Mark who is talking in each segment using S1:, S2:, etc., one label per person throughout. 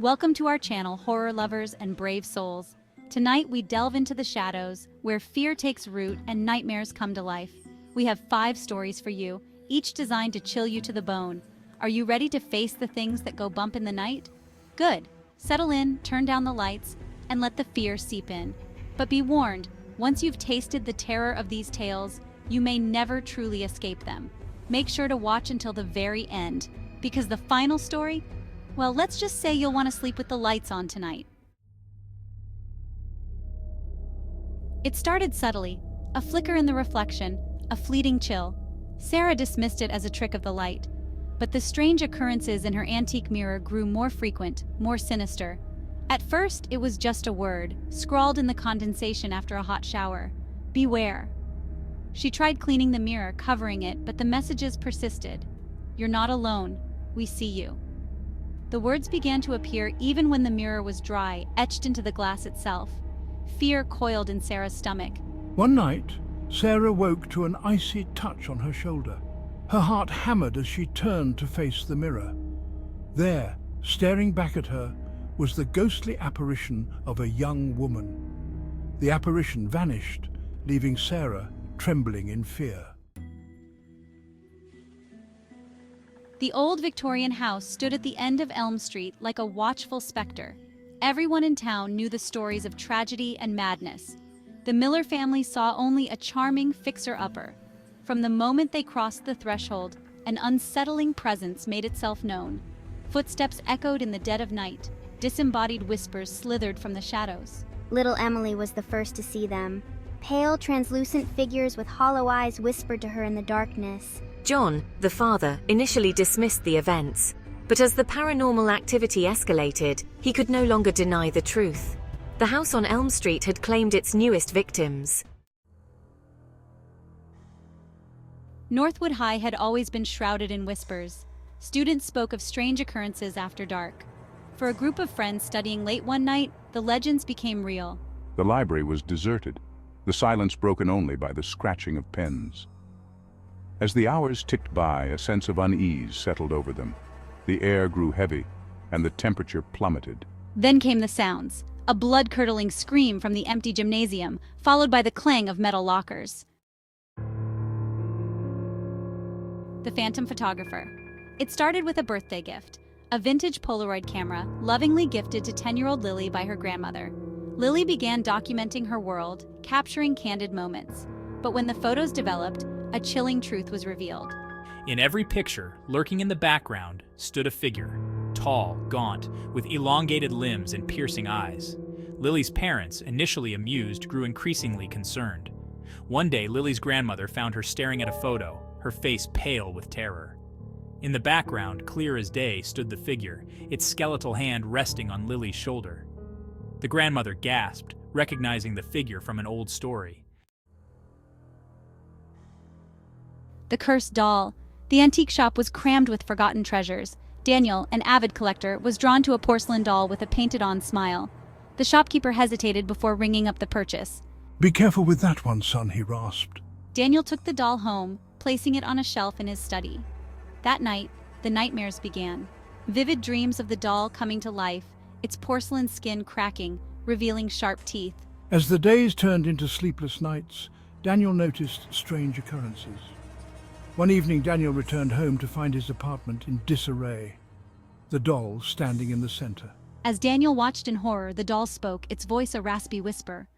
S1: Welcome to our channel, horror lovers and brave souls. Tonight we delve into the shadows, where fear takes root and nightmares come to life. We have 5 stories for you, each designed to chill you to the bone. Are you ready to face the things that go bump in the night? Good. Settle in, turn down the lights, and let the fear seep in. But be warned, once you've tasted the terror of these tales, you may never truly escape them. Make sure to watch until the very end, because the final story, well, let's just say you'll want to sleep with the lights on tonight. It started subtly, a flicker in the reflection, a fleeting chill. Sarah dismissed it as a trick of the light, but the strange occurrences in her antique mirror grew more frequent, more sinister. At first, it was just a word, scrawled in the condensation after a hot shower. Beware. She tried cleaning the mirror, covering it, but the messages persisted. You're not alone. We see you. The words began to appear even when the mirror was dry, etched into the glass itself. Fear coiled in Sarah's stomach.
S2: One night, Sarah woke to an icy touch on her shoulder. Her heart hammered as she turned to face the mirror. There, staring back at her, was the ghostly apparition of a young woman. The apparition vanished, leaving Sarah trembling in fear.
S1: The old Victorian house stood at the end of Elm Street like a watchful specter. Everyone in town knew the stories of tragedy and madness. The Miller family saw only a charming fixer-upper. From the moment they crossed the threshold, an unsettling presence made itself known. Footsteps echoed in the dead of night. Disembodied whispers slithered from the shadows.
S3: Little Emily was the first to see them. Pale, translucent figures with hollow eyes whispered to her in the darkness.
S4: John, the father, initially dismissed the events, but as the paranormal activity escalated, he could no longer deny the truth. The house on Elm Street had claimed its newest victims.
S1: Northwood High had always been shrouded in whispers. Students spoke of strange occurrences after dark. For a group of friends studying late one night, the legends became real.
S5: The library was deserted, the silence broken only by the scratching of pens. As the hours ticked by, a sense of unease settled over them. The air grew heavy, and the temperature plummeted.
S1: Then came the sounds, a blood-curdling scream from the empty gymnasium, followed by the clang of metal lockers. The Phantom Photographer. It started with a birthday gift, a vintage Polaroid camera, lovingly gifted to 10-year-old Lily by her grandmother. Lily began documenting her world, capturing candid moments. But when the photos developed, a chilling truth was revealed.
S6: In every picture, lurking in the background, stood a figure, tall, gaunt, with elongated limbs and piercing eyes. Lily's parents, initially amused, grew increasingly concerned. One day, Lily's grandmother found her staring at a photo, her face pale with terror. In the background, clear as day, stood the figure, its skeletal hand resting on Lily's shoulder. The grandmother gasped, recognizing the figure from an old story.
S1: The Cursed Doll. The antique shop was crammed with forgotten treasures. Daniel, an avid collector, was drawn to a porcelain doll with a painted-on smile. The shopkeeper hesitated before ringing up the purchase.
S2: "Be careful with that one, son," he rasped.
S1: Daniel took the doll home, placing it on a shelf in his study. That night, the nightmares began. Vivid dreams of the doll coming to life, its porcelain skin cracking, revealing sharp teeth.
S2: As the days turned into sleepless nights, Daniel noticed strange occurrences. One evening, Daniel returned home to find his apartment in disarray, the doll standing in the center.
S1: As Daniel watched in horror, the doll spoke, its voice a raspy whisper.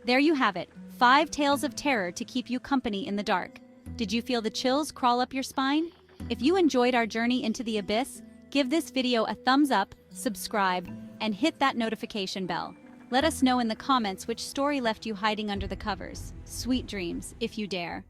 S1: There you have it, 5 tales of terror to keep you company in the dark. Did you feel the chills crawl up your spine? If you enjoyed our journey into the abyss, give this video a thumbs up, subscribe, and hit that notification bell. Let us know in the comments which story left you hiding under the covers. Sweet dreams, if you dare.